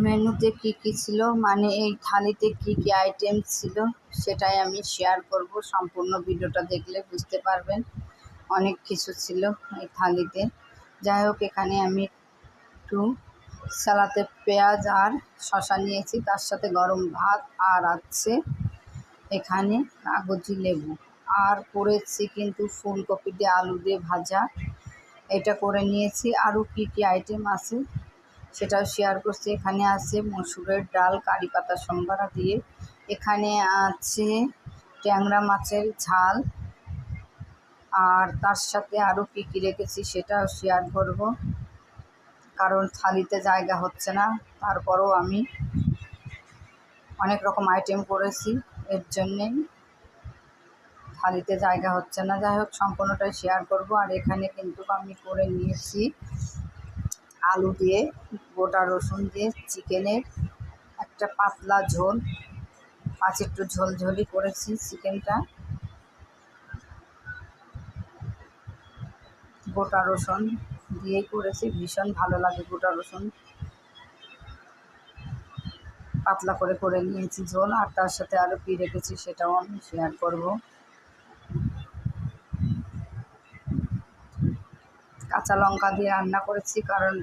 মেনুতে কি কি ছিল, মানে এই থালিতে কি কি আইটেম ছিল সেটাই আমি শেয়ার করব। সম্পূর্ণ ভিডিওটা দেখলে বুঝতে পারবেন অনেক কিছু ছিল এই থালিতে। যাই হোক, এখানে আমি একটু সালাতে পেঁয়াজ আর শসা নিয়েছি, তার সাথে গরম ভাত আর আছে এখানে কাগজি লেবু, আর করেছি কিন্তু ফুলকপি দিয়ে আলু দিয়ে ভাজা, এটা করে নিয়েছি। আরও কি কি আইটেম আছে সেটাও শেয়ার করছি। এখানে আছে মসুরের ডাল কারি পাতা সম্বারা দিয়ে, এখানে আছে ট্যাংরা মাছের ঝাল, আর তার সাথে আরও কী কী রেখেছি সেটাও শেয়ার করব। কারণ থালিতে জায়গা হচ্ছে না, তারপরও আমি অনেক রকম আইটেম করেছি, এর জন্যেই থালিতে জায়গা হচ্ছে না। যাই হোক, সম্পূর্ণটাই শেয়ার করব। আর এখানে কিন্তু আমি করে নিয়েছি আলু দিয়ে গোটা রসুন দিয়ে চিকেনের একটা পাতলা ঝোল, আজ একটু ঝোলঝোলি করেছি চিকেনটা। গোটা রসুন দিয়েই করেছি, ভীষণ ভালো লাগে গোটা রসুন, পাতলা করে করে নিয়েছি ঝোল। আর তার সাথে আরও কী রেখেছি সেটাও আমি শেয়ার করব। কাঁচা লঙ্কা দিয়ে রান্না করেছি, কারণ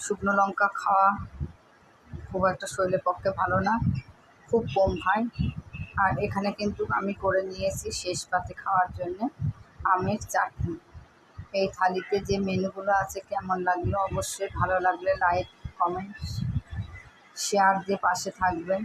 শুকনো লঙ্কা খাওয়া খুব একটা শরীরের পক্ষে ভালো না, খুব কম খায়। আর এখানে কিন্তু আমি করে নিয়েছি শেষ পাতে খাওয়ার জন্যে আমের চাটনি। এই থালিতে যে মেনুগুলো আছে কেমন লাগলো, অবশ্যই ভালো লাগলে লাইক কমেন্ট শেয়ার দিয়ে পাশে থাকবেন।